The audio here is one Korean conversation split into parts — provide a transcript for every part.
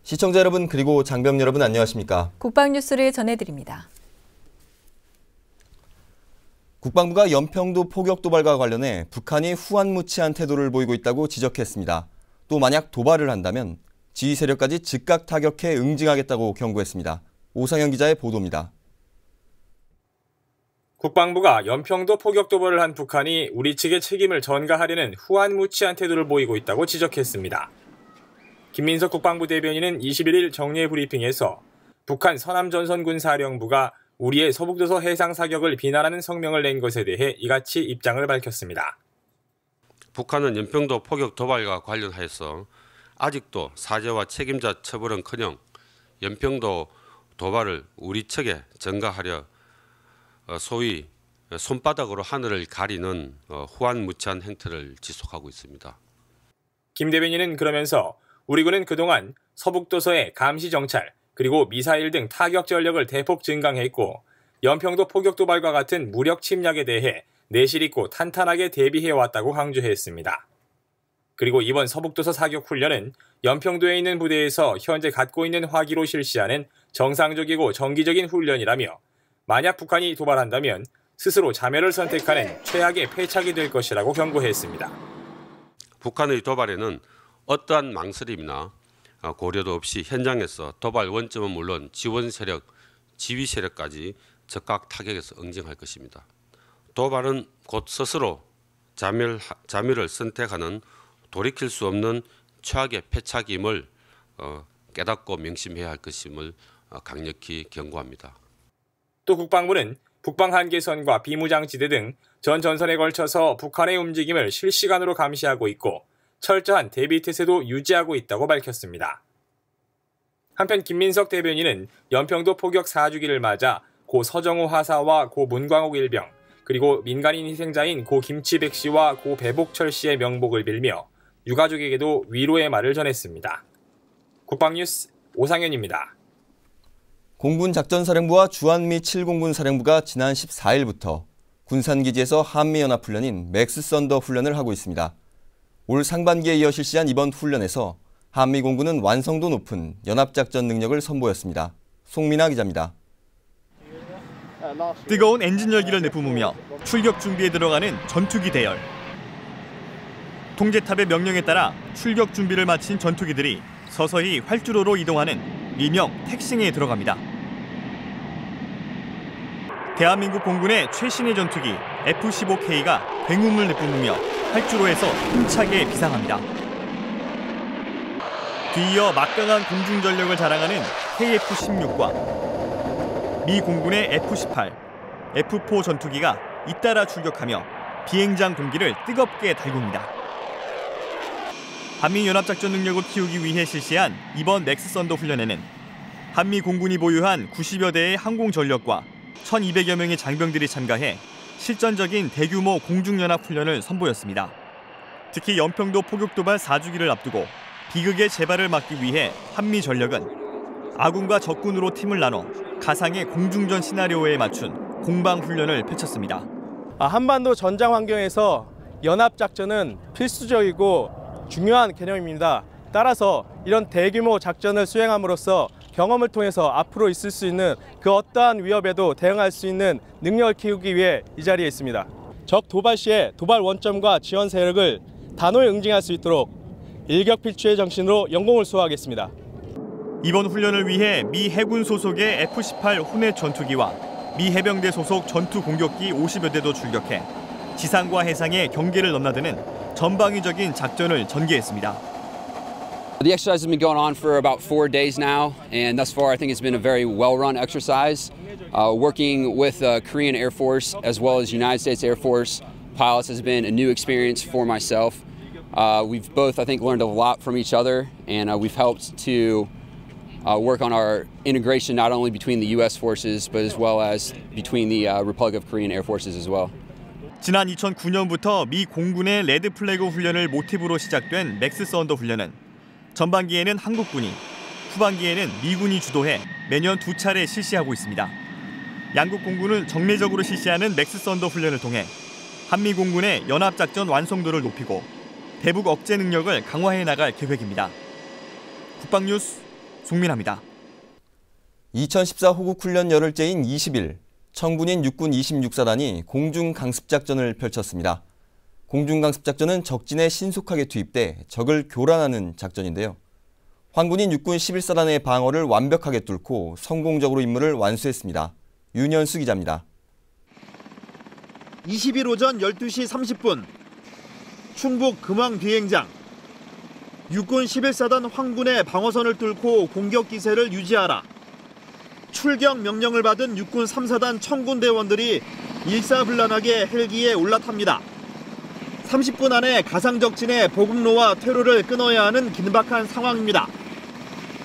시청자 여러분 그리고 장병 여러분 안녕하십니까? 국방뉴스를 전해드립니다. 국방부가 연평도 포격 도발과 관련해 북한이 후한무치한 태도를 보이고 있다고 지적했습니다. 또 만약 도발을 한다면 지휘 세력까지 즉각 타격해 응징하겠다고 경고했습니다. 오상현 기자의 보도입니다. 국방부가 연평도 포격 도발을 한 북한이 우리 측의 책임을 전가하려는 후한무치한 태도를 보이고 있다고 지적했습니다. 김민석 국방부 대변인은 21일 정례 브리핑에서 북한 서남전선군사령부가 우리의 서북도서 해상 사격을 비난하는 성명을 낸 것에 대해 이같이 입장을 밝혔습니다. 북한은 연평도 포격 도발과 관련하여서 아직도 사죄와 책임자 처벌은커녕 연평도 도발을 우리 측에 전가하려 소위 손바닥으로 하늘을 가리는 후한무치한 행태를 지속하고 있습니다. 김 대변인은 그러면서 우리 군은 그동안 서북도서의 감시 정찰 그리고 미사일 등 타격 전력을 대폭 증강했고 연평도 포격 도발과 같은 무력 침략에 대해 내실 있고 탄탄하게 대비해왔다고 강조했습니다. 그리고 이번 서북도서 사격 훈련은 연평도에 있는 부대에서 현재 갖고 있는 화기로 실시하는 정상적이고 정기적인 훈련이라며 만약 북한이 도발한다면 스스로 자멸을 선택하는 최악의 패착이 될 것이라고 경고했습니다. 북한의 도발에는 어떠한 망설임이나 고려도 없이 현장에서 도발 원점은 물론 지원 세력, 지휘 세력까지 즉각 타격해서 응징할 것입니다. 도발은 곧 스스로 자멸을 선택하는 돌이킬 수 없는 최악의 패착임을 깨닫고 명심해야 할 것임을 강력히 경고합니다. 또 국방부는 북방 한계선과 비무장지대 등 전 전선에 걸쳐서 북한의 움직임을 실시간으로 감시하고 있고 철저한 대비 태세도 유지하고 있다고 밝혔습니다. 한편 김민석 대변인은 연평도 포격 4주기를 맞아 고 서정호 하사와 고 문광옥 일병 그리고 민간인 희생자인 고 김치백 씨와 고 배복철 씨의 명복을 빌며 유가족에게도 위로의 말을 전했습니다. 국방뉴스 오상현입니다. 공군작전사령부와 주한미 7공군 사령부가 지난 14일부터 군산기지에서 한미연합훈련인 맥스썬더 훈련을 하고 있습니다. 올 상반기에 이어 실시한 이번 훈련에서 한미공군은 완성도 높은 연합작전 능력을 선보였습니다. 송민아 기자입니다. 뜨거운 엔진 열기를 내뿜으며 출격 준비에 들어가는 전투기 대열. 통제탑의 명령에 따라 출격 준비를 마친 전투기들이 서서히 활주로로 이동하는 일명 택싱에 들어갑니다. 대한민국 공군의 최신의 전투기 F-15K가 굉음을 내뿜으며 활주로에서 힘차게 비상합니다. 뒤이어 막강한 공중전력을 자랑하는 KF-16과 미 공군의 F-18, F-4 전투기가 잇따라 출격하며 비행장 공기를 뜨겁게 달굽니다. 한미연합작전 능력을 키우기 위해 실시한 이번 맥스썬더 훈련에는 한미 공군이 보유한 90여 대의 항공전력과 1,200여 명의 장병들이 참가해 실전적인 대규모 공중연합훈련을 선보였습니다. 특히 연평도 포격도발 4주기를 앞두고 비극의 재발을 막기 위해 한미 전력은 아군과 적군으로 팀을 나눠 가상의 공중전 시나리오에 맞춘 공방훈련을 펼쳤습니다. 한반도 전장 환경에서 연합작전은 필수적이고 중요한 개념입니다. 따라서 이런 대규모 작전을 수행함으로써 경험을 통해서 앞으로 있을 수 있는 그 어떠한 위협에도 대응할 수 있는 능력을 키우기 위해 이 자리에 있습니다. 적 도발 시에 도발 원점과 지원 세력을 단호히 응징할 수 있도록 일격필추의 정신으로 영공을 수호하겠습니다. 이번 훈련을 위해 미 해군 소속의 F-18 호넷 전투기와 미 해병대 소속 전투 공격기 50여 대도 출격해 지상과 해상의 경계를 넘나드는 전방위적인 작전을 전개했습니다. The exercise has been going on for about 4 days now, and thus far I think it's been a very well-run exercise. Working with Korean Air Force as well as United States Air Force pilots has been a new experience for myself. We've both, I think, learned a lot from each other, and we've helped to work on our integration not only between the U.S. forces but as well as between the Republic of Korean Air Forces as well. 지난 2009년부터 미 공군의 레드 플래그 훈련을 모티브로 시작된 맥스썬더 훈련은 전반기에는 한국군이, 후반기에는 미군이 주도해 매년 2차례 실시하고 있습니다. 양국 공군은 정례적으로 실시하는 맥스썬더 훈련을 통해 한미 공군의 연합작전 완성도를 높이고 대북 억제 능력을 강화해 나갈 계획입니다. 국방뉴스 송민아입니다. 2014 호국훈련 열흘째인 20일, 청군인 육군 26사단이 공중강습작전을 펼쳤습니다. 공중강습작전은 적진에 신속하게 투입돼 적을 교란하는 작전인데요. 황군인 육군 11사단의 방어를 완벽하게 뚫고 성공적으로 임무를 완수했습니다. 윤현수 기자입니다. 20일 오전 12시 30분 충북 금왕 비행장 육군 11사단 황군의 방어선을 뚫고 공격 기세를 유지하라. 출격 명령을 받은 육군 3사단 청군 대원들이 일사불란하게 헬기에 올라탑니다. 30분 안에 가상적진의 보급로와 퇴로를 끊어야 하는 긴박한 상황입니다.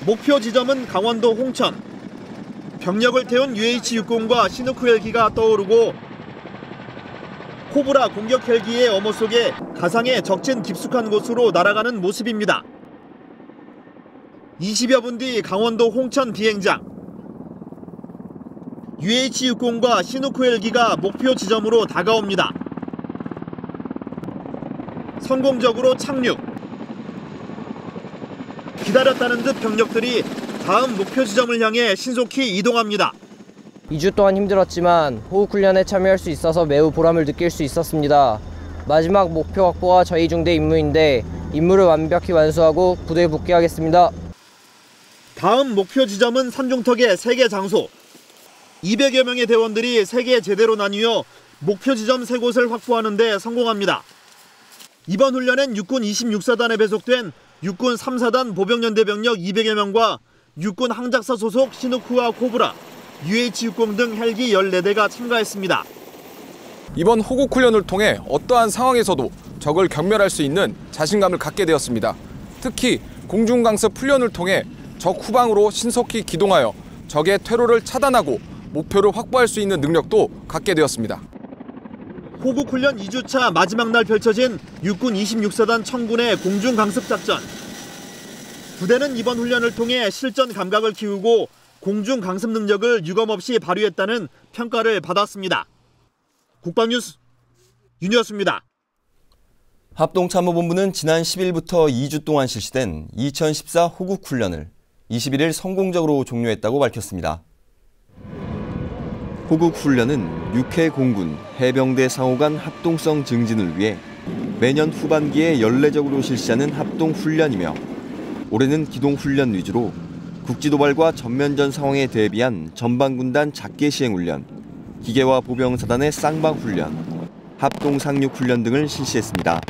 목표 지점은 강원도 홍천. 병력을 태운 UH-60과 시누크 헬기가 떠오르고 코브라 공격 헬기의 어머 속에 가상의 적진 깊숙한 곳으로 날아가는 모습입니다. 20여 분 뒤 강원도 홍천 비행장. UH-60과 시누크 헬기가 목표 지점으로 다가옵니다. 성공적으로 착륙. 기다렸다는 듯 병력들이 다음 목표 지점을 향해 신속히 이동합니다. 2주 동안 힘들었지만 호국훈련에 참여할 수 있어서 매우 보람을 느낄 수 있었습니다. 마지막 목표 확보가 저희 중대 임무인데 임무를 완벽히 완수하고 부대에 복귀하겠습니다. 다음 목표 지점은 산중턱의 3개 장소. 200여 명의 대원들이 3개 제대로 나뉘어 목표 지점 3곳을 확보하는 데 성공합니다. 이번 훈련엔 육군 26사단에 배속된 육군 3사단 보병연대 병력 200여 명과 육군 항작사 소속 시누크와 코브라, UH-60 등 헬기 14대가 참가했습니다. 이번 호국훈련을 통해 어떠한 상황에서도 적을 경멸할 수 있는 자신감을 갖게 되었습니다. 특히 공중강습 훈련을 통해 적 후방으로 신속히 기동하여 적의 퇴로를 차단하고 목표를 확보할 수 있는 능력도 갖게 되었습니다. 호국훈련 2주차 마지막 날 펼쳐진 육군 26사단 청군의 공중강습작전. 부대는 이번 훈련을 통해 실전 감각을 키우고 공중강습 능력을 유감없이 발휘했다는 평가를 받았습니다. 국방뉴스 윤여수입니다. 합동참모본부는 지난 10일부터 2주 동안 실시된 2014 호국훈련을 21일 성공적으로 종료했다고 밝혔습니다. 호국훈련은 육해 공군, 해병대 상호 간 합동성 증진을 위해 매년 후반기에 연례적으로 실시하는 합동훈련이며 올해는 기동훈련 위주로 국지도발과 전면전 상황에 대비한 전방군단 작계 시행훈련, 기계화 보병사단의 쌍방훈련, 합동상륙훈련 등을 실시했습니다.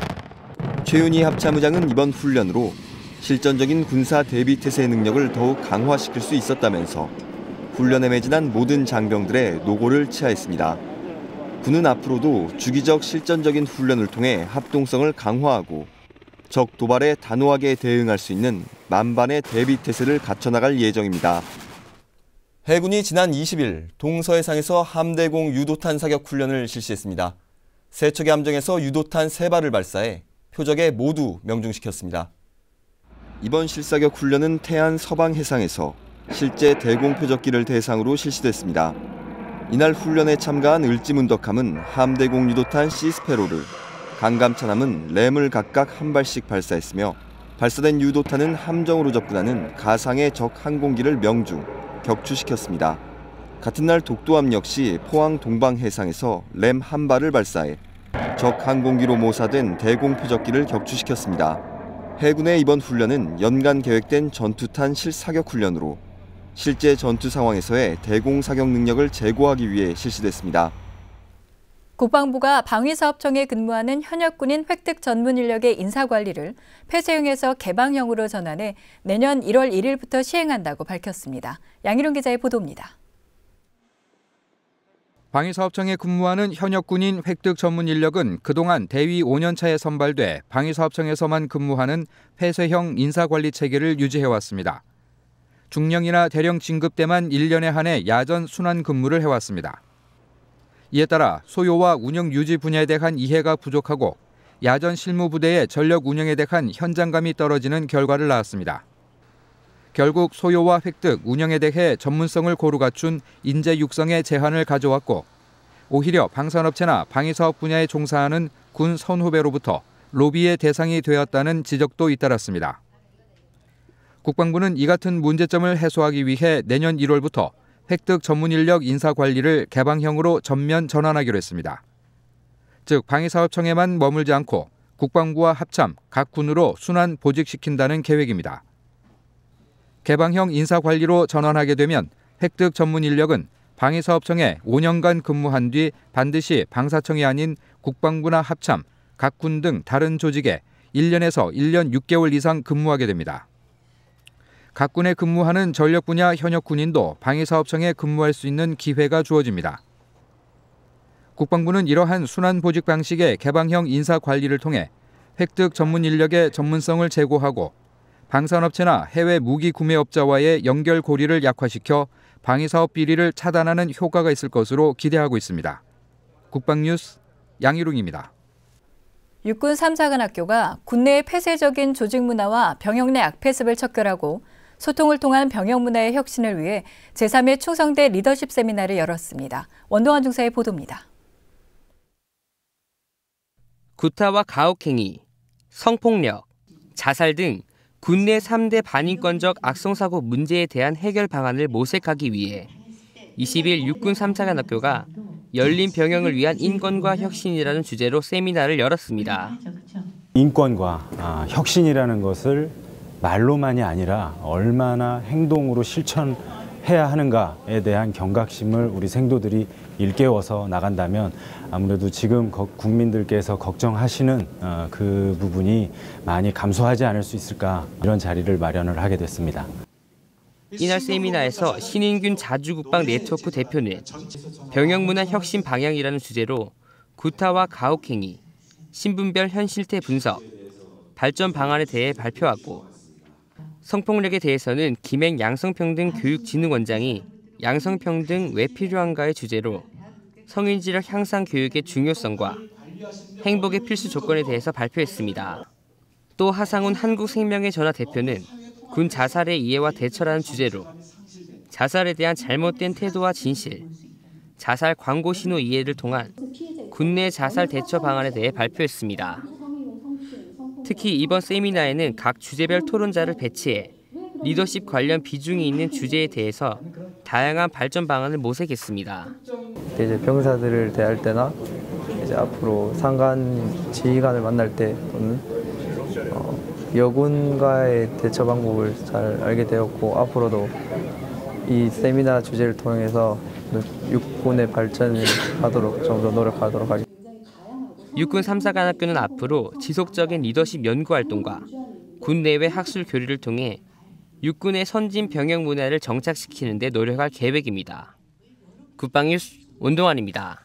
최윤희 합참의장은 이번 훈련으로 실전적인 군사 대비태세 능력을 더욱 강화시킬 수 있었다면서 훈련에 매진한 모든 장병들의 노고를 치하했습니다. 군은 앞으로도 주기적 실전적인 훈련을 통해 합동성을 강화하고 적 도발에 단호하게 대응할 수 있는 만반의 대비태세를 갖춰나갈 예정입니다. 해군이 지난 20일 동서해상에서 함대공 유도탄 사격 훈련을 실시했습니다. 세 척의 함정에서 유도탄 3발을 발사해 표적에 모두 명중시켰습니다. 이번 실사격 훈련은 태안 서방 해상에서 실제 대공 표적기를 대상으로 실시됐습니다. 이날 훈련에 참가한 을지문덕함은 함대공 유도탄 시스페로를, 강감차남은 램을 각각 한 발씩 발사했으며 발사된 유도탄은 함정으로 접근하는 가상의 적 항공기를 명중, 격추시켰습니다. 같은 날 독도함 역시 포항 동방 해상에서 램 한 발을 발사해 적 항공기로 모사된 대공 표적기를 격추시켰습니다. 해군의 이번 훈련은 연간 계획된 전투탄 실사격 훈련으로 실제 전투 상황에서의 대공 사격 능력을 제고하기 위해 실시됐습니다. 국방부가 방위사업청에 근무하는 현역군인 획득 전문 인력의 인사관리를 폐쇄형에서 개방형으로 전환해 내년 1월 1일부터 시행한다고 밝혔습니다. 양희룡 기자의 보도입니다. 방위사업청에 근무하는 현역군인 획득 전문 인력은 그동안 대위 5년차에 선발돼 방위사업청에서만 근무하는 폐쇄형 인사관리 체계를 유지해왔습니다. 중령이나 대령 진급 때만 1년에 한해 야전 순환 근무를 해왔습니다. 이에 따라 소요와 운영 유지 분야에 대한 이해가 부족하고 야전 실무 부대의 전력 운영에 대한 현장감이 떨어지는 결과를 낳았습니다. 결국 소요와 획득, 운영에 대해 전문성을 고루 갖춘 인재 육성의 제한을 가져왔고 오히려 방산업체나 방위사업 분야에 종사하는 군 선후배로부터 로비의 대상이 되었다는 지적도 잇따랐습니다. 국방부는 이 같은 문제점을 해소하기 위해 내년 1월부터 획득 전문 인력 인사 관리를 개방형으로 전면 전환하기로 했습니다. 즉 방위사업청에만 머물지 않고 국방부와 합참, 각 군으로 순환 보직시킨다는 계획입니다. 개방형 인사 관리로 전환하게 되면 획득 전문 인력은 방위사업청에 5년간 근무한 뒤 반드시 방사청이 아닌 국방부나 합참, 각 군 등 다른 조직에 1년에서 1년 6개월 이상 근무하게 됩니다. 각 군에 근무하는 전력 분야 현역 군인도 방위사업청에 근무할 수 있는 기회가 주어집니다. 국방부는 이러한 순환 보직 방식의 개방형 인사 관리를 통해 획득 전문 인력의 전문성을 제고하고 방산업체나 해외 무기 구매업자와의 연결 고리를 약화시켜 방위사업 비리를 차단하는 효과가 있을 것으로 기대하고 있습니다. 국방뉴스 양희룡입니다. 육군 3사관학교가 군내의 폐쇄적인 조직 문화와 병영 내 악폐습을 척결하고 소통을 통한 병영 문화의 혁신을 위해 제3회 충성대 리더십 세미나를 열었습니다. 원동환 중사의 보도입니다. 구타와 가혹행위, 성폭력, 자살 등 군내 3대 반인권적 악성사고 문제에 대한 해결 방안을 모색하기 위해 20일 육군 3사관학교가 열린 병영을 위한 인권과 혁신이라는 주제로 세미나를 열었습니다. 인권과 혁신이라는 것을 말로만이 아니라 얼마나 행동으로 실천해야 하는가에 대한 경각심을 우리 생도들이 일깨워서 나간다면 아무래도 지금 국민들께서 걱정하시는 그 부분이 많이 감소하지 않을 수 있을까, 이런 자리를 마련을 하게 됐습니다. 이날 세미나에서 신인균 자주국방 네트워크 대표는 병영문화 혁신 방향이라는 주제로 구타와 가혹행위, 신분별 현실태 분석, 발전 방안에 대해 발표하고 성폭력에 대해서는 김행 양성평등교육진흥원장이 양성평등 왜 필요한가의 주제로 성인지력 향상 교육의 중요성과 행복의 필수 조건에 대해서 발표했습니다. 또 하상훈 한국생명의 전화 대표는 군 자살의 이해와 대처라는 주제로 자살에 대한 잘못된 태도와 진실, 자살 광고 신호 이해를 통한 군내 자살 대처 방안에 대해 발표했습니다. 특히 이번 세미나에는 각 주제별 토론자를 배치해 리더십 관련 비중이 있는 주제에 대해서 다양한 발전 방안을 모색했습니다. 이제 병사들을 대할 때나 이제 앞으로 상관 지휘관을 만날 때 또는 여군과의 대처 방법을 잘 알게 되었고, 앞으로도 이 세미나 주제를 통해서 육군의 발전을 하도록 좀 더 노력하도록 하겠습니다. 육군 3사관학교는 앞으로 지속적인 리더십 연구 활동과 군 내외 학술 교류를 통해 육군의 선진 병영 문화를 정착시키는 데 노력할 계획입니다. 국방뉴스 원동환입니다.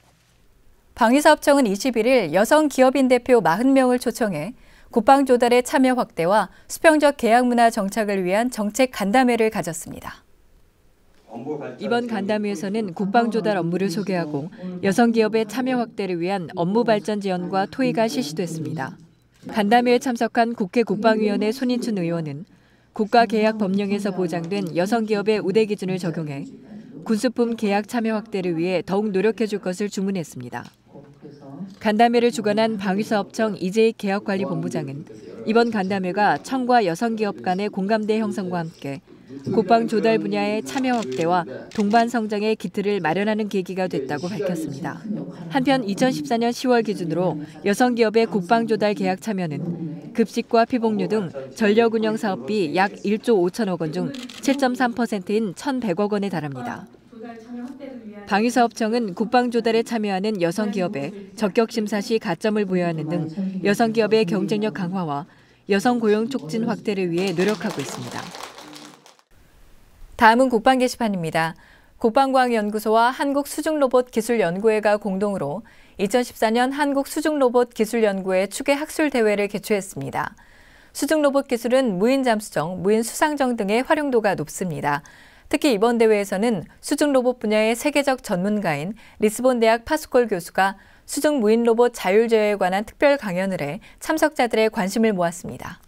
방위사업청은 21일 여성 기업인 대표 40명을 초청해 국방 조달의 참여 확대와 수평적 계약 문화 정착을 위한 정책 간담회를 가졌습니다. 이번 간담회에서는 국방 조달 업무를 소개하고 여성 기업의 참여 확대를 위한 업무 발전 지원과 토의가 실시됐습니다. 간담회에 참석한 국회 국방위원회 손인춘 의원은 국가계약 법령에서 보장된 여성 기업의 우대 기준을 적용해 군수품 계약 참여 확대를 위해 더욱 노력해 줄 것을 주문했습니다. 간담회를 주관한 방위사업청 이재익 계약관리본부장은 이번 간담회가 청과 여성 기업 간의 공감대 형성과 함께 국방 조달 분야의 참여 확대와 동반 성장의 기틀을 마련하는 계기가 됐다고 밝혔습니다. 한편 2014년 10월 기준으로 여성 기업의 국방 조달 계약 참여는 급식과 피복류 등 전력 운영 사업비 약 1조 5천억 원 중 7.3%인 1,100억 원에 달합니다. 방위사업청은 국방 조달에 참여하는 여성 기업에 적격 심사 시 가점을 부여하는 등 여성 기업의 경쟁력 강화와 여성 고용 촉진 확대를 위해 노력하고 있습니다. 다음은 국방 게시판입니다. 국방과학연구소와 한국수중로봇기술연구회가 공동으로 2014년 한국수중로봇기술연구회 추계 학술대회를 개최했습니다. 수중로봇 기술은 무인 잠수정, 무인 수상정 등의 활용도가 높습니다. 특히 이번 대회에서는 수중로봇 분야의 세계적 전문가인 리스본 대학 파스콜 교수가 수중 무인 로봇 자율제어에 관한 특별 강연을 해 참석자들의 관심을 모았습니다.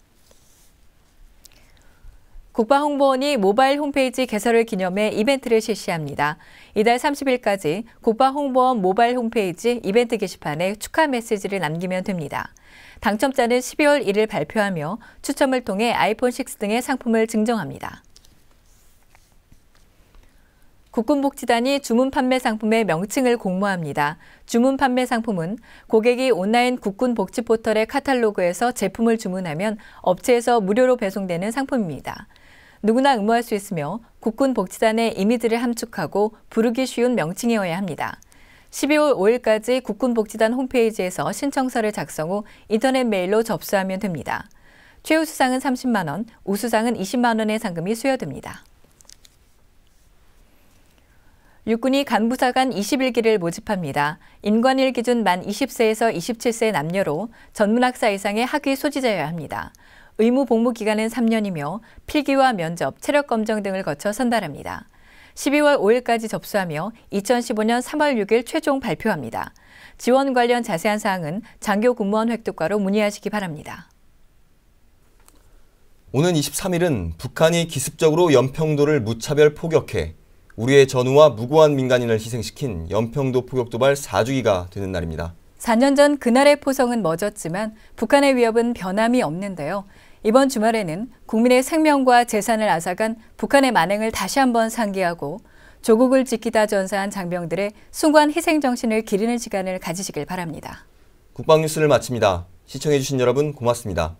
국방홍보원이 모바일 홈페이지 개설을 기념해 이벤트를 실시합니다. 이달 30일까지 국방홍보원 모바일 홈페이지 이벤트 게시판에 축하 메시지를 남기면 됩니다. 당첨자는 12월 1일 발표하며 추첨을 통해 아이폰 6 등의 상품을 증정합니다. 국군복지단이 주문 판매 상품의 명칭을 공모합니다. 주문 판매 상품은 고객이 온라인 국군 복지 포털의 카탈로그에서 제품을 주문하면 업체에서 무료로 배송되는 상품입니다. 누구나 응모할 수 있으며 국군복지단의 이미지를 함축하고 부르기 쉬운 명칭이어야 합니다. 12월 5일까지 국군복지단 홈페이지에서 신청서를 작성 후 인터넷 메일로 접수하면 됩니다. 최우수상은 30만 원, 우수상은 20만 원의 상금이 수여됩니다. 육군이 간부사관 21기를 모집합니다. 임관일 기준 만 20세에서 27세 남녀로 전문학사 이상의 학위 소지자여야 합니다. 의무 복무 기간은 3년이며 필기와 면접, 체력 검정 등을 거쳐 선발합니다. 12월 5일까지 접수하며 2015년 3월 6일 최종 발표합니다. 지원 관련 자세한 사항은 장교 군무원 획득과로 문의하시기 바랍니다. 오는 23일은 북한이 기습적으로 연평도를 무차별 포격해 우리의 전우와 무고한 민간인을 희생시킨 연평도 포격도발 4주기가 되는 날입니다. 4년 전 그날의 포성은 멎었지만 북한의 위협은 변함이 없는데요. 이번 주말에는 국민의 생명과 재산을 앗아간 북한의 만행을 다시 한번 상기하고 조국을 지키다 전사한 장병들의 숭고한 희생정신을 기리는 시간을 가지시길 바랍니다. 국방뉴스를 마칩니다. 시청해주신 여러분 고맙습니다.